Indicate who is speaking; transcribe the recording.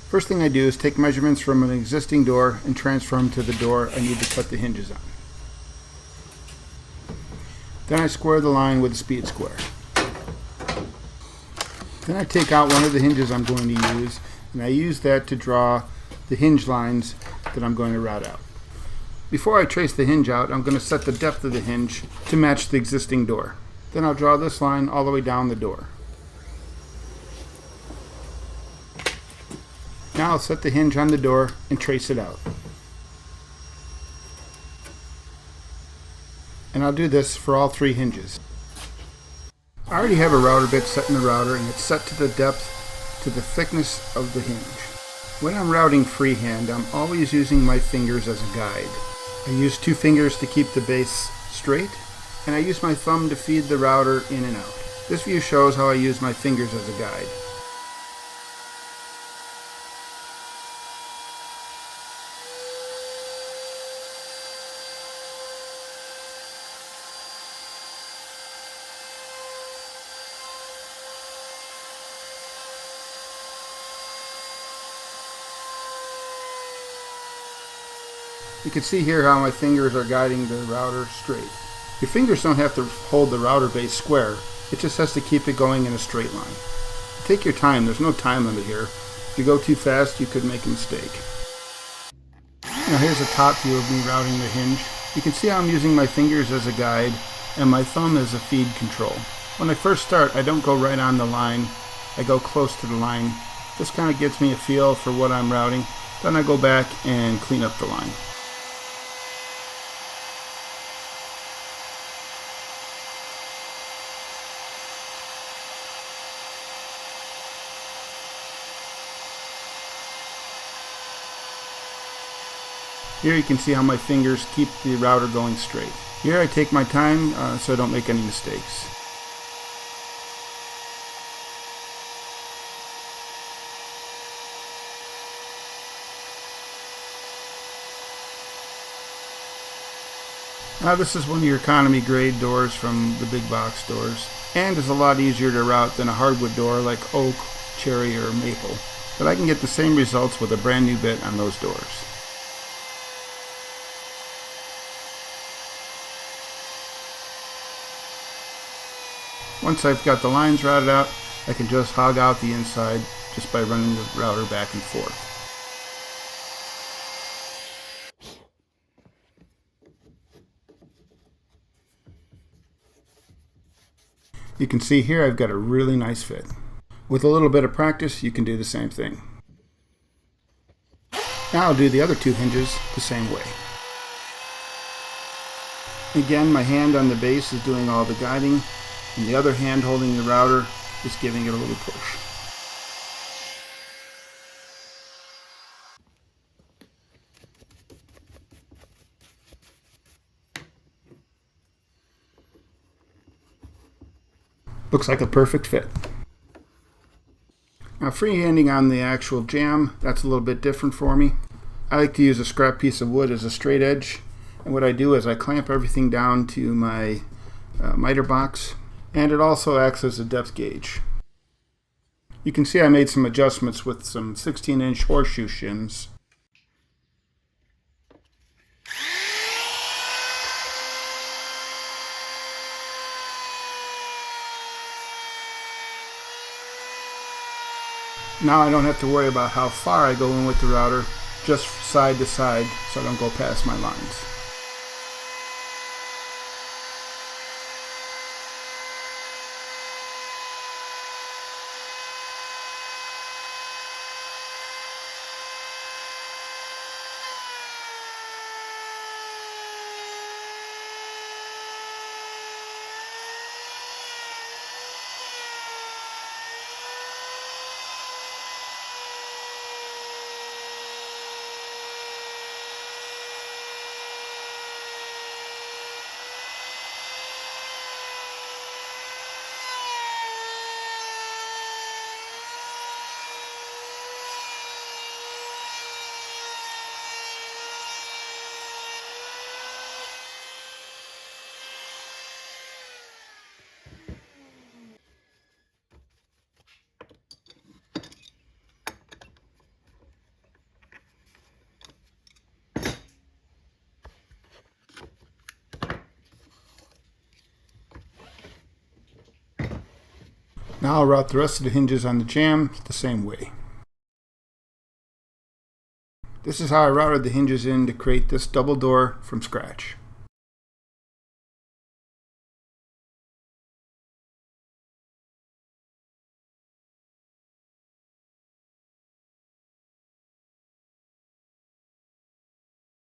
Speaker 1: First thing I do is take measurements from an existing door and transfer them to the door I need to cut the hinges on. Then I square the line with a speed square. Then I take out one of the hinges I'm going to use, and I use that to draw the hinge lines that I'm going to route out. Before I trace the hinge out, I'm going to set the depth of the hinge to match the existing door. Then I'll draw this line all the way down the door. Now I'll set the hinge on the door and trace it out. And I'll do this for all 3 hinges. I already have a router bit set in the router, and it's set to the depth to the thickness of the hinge. When I'm routing freehand, I'm always using my fingers as a guide. I use 2 fingers to keep the base straight, and I use my thumb to feed the router in and out. This view shows how I use my fingers as a guide. You can see here how my fingers are guiding the router straight. Your fingers don't have to hold the router base square, it just has to keep it going in a straight line. Take your time, there's no time limit here. If you go too fast, you could make a mistake. Now here's a top view of me routing the hinge. You can see how I'm using my fingers as a guide and my thumb as a feed control. When I first start, I don't go right on the line, I go close to the line. This kind of gives me a feel for what I'm routing. Then I go back and clean up the line. Here you can see how my fingers keep the router going straight. Here I take my time so I don't make any mistakes. Now this is one of your economy grade doors from the big box stores, and is a lot easier to route than a hardwood door like oak, cherry, or maple. But I can get the same results with a brand new bit on those doors. Once I've got the lines routed out, I can just hog out the inside just by running the router back and forth. You can see here I've got a really nice fit. With a little bit of practice, you can do the same thing. Now I'll do the other 2 hinges the same way. Again, my hand on the base is doing all the guiding, and the other hand holding the router is giving it a little push. Looks like a perfect fit. Now freehanding on the actual jamb, that's a little bit different for me. I like to use a scrap piece of wood as a straight edge, and what I do is I clamp everything down to my miter box, and it also acts as a depth gauge. You can see I made some adjustments with some 16-inch horseshoe shims. Now I don't have to worry about how far I go in with the router, just side to side so I don't go past my lines. Now I'll route the rest of the hinges on the jamb the same way. This is how I routed the hinges in to create this double door from scratch.